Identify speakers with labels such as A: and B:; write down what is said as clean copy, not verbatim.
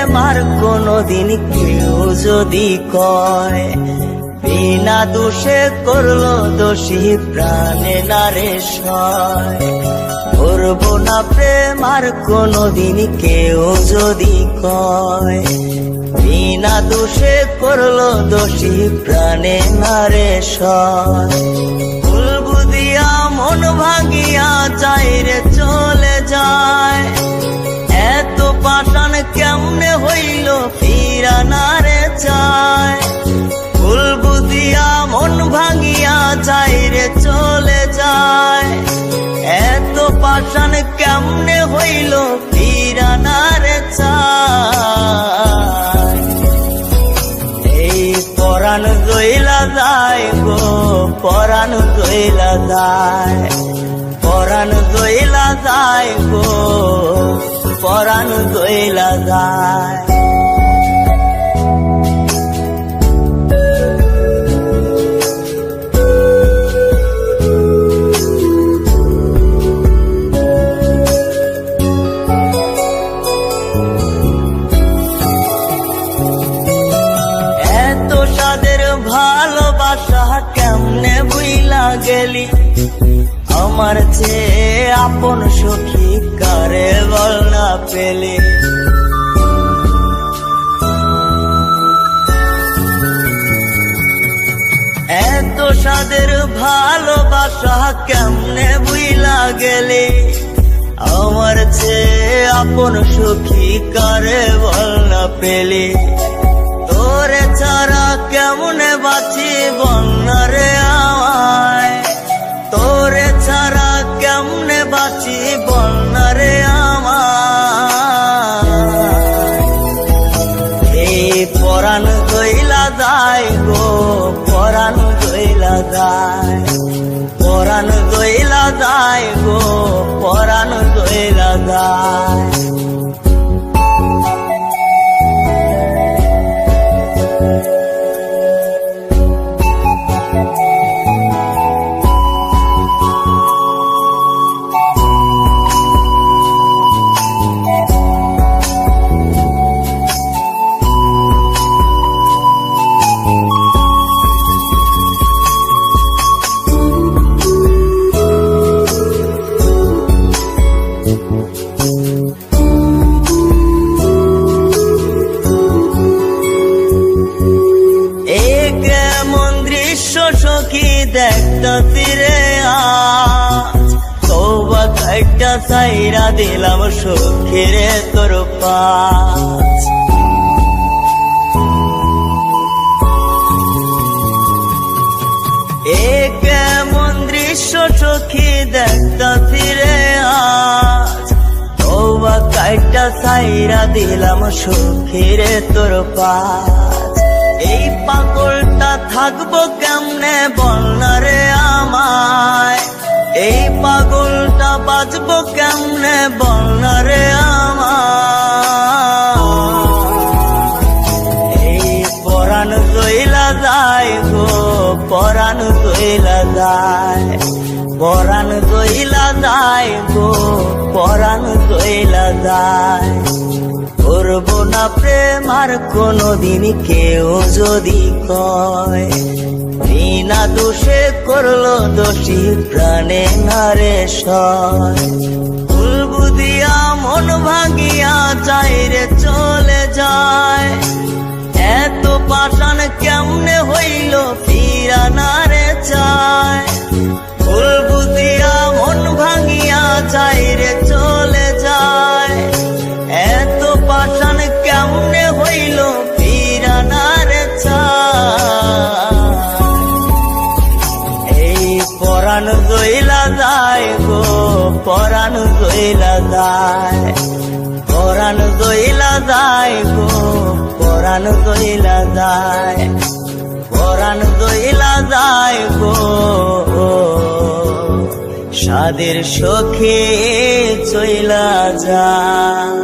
A: প্রেম আর কোনদিন কেউ যদি কয়, বিনা দোষে করলো দোষী প্রাণে নারে সয়। করব না প্রেম আর কোনদিন কেউ যদি কয়, বিনা দোষে করলো দোষী প্রাণে নারে সয়। ভুল বুঝিয়া মন ভাঙিয়া যায় রে চলে যায়, এত পাষাণ কেমনে হইল ফিরা নারে চায়। ভুল বুঝিয়া মন ভাঙিয়া যায় রে চলে যায়, এত পাষাণ কেমনে হইল ফিরা নারে চায়। এই পরাণ গইলা যায় গো, পরাণ গইলা যায়, পরাণ গইলা যায় গো, পরাণ গইলা যায়। এত সাদের ভালোবাসা কেমনে বুইলা গেলি, আমার চেয়ে আপন সখী কারে বল না পেলে। এত সাদের ভালোবাসা কেমনে বুইলা গেলে, আমার চেয়ে আপন সখী কারে বল না পেলে। তোরে ছাড়া কেমনে বাঁচি বন্যারে আমায়, তোরে ছাড়া কেমনে বাঁচি বন্যারে আমায়। এই পরাণ গইলা যায় গো, পরাণ গইলা যায়, পরাণ গইলা যায় গো, পরাণ গইলা যায়। সখী দেখতা তীরে আজ, তওবা কাইটা ছাইরা দিলাম সখীরে তোর পাশ। এ কেমন দৃশ্য সখী দেখতা তীরে আজ, তওবা কাইটা ছাইরা দিলাম সখীরে তোর পাশ। এই পাগলটা থাকবো কেমনে বলনারে আমায়, এই পাগলটা বাঁচবো কেমনে বলনারে আমায়। এই পরাণ গইলা যায় গো, পরাণ গইলা যায়, পরাণ গইলা যায় গো, পরাণ গইলা যায়। করব না প্রেম আর কোনদিন কেউ যদি কয়, বিনা দোষে করলো দোষী প্রাণে নারে সয়। ভুল বুঝিয়া মন ভাঙিয়া যায় রে চলে যায়, এত পাষাণ কেমনে হইল ফিরা নারে চায়। ভুল বুঝিয়া মন ভাঙিয়া যায় রে চলে যায়, এত পাষাণ কেমনে হইল ফিরা নারে চায়। এই পরাণ গইলা যায় গো, পরাণ গইলা যায়, পরাণ গইলা যায় গো, পরাণ গইলা যায়, পরাণ গইলা যায় গো। সাদের সখী চইলা যায়।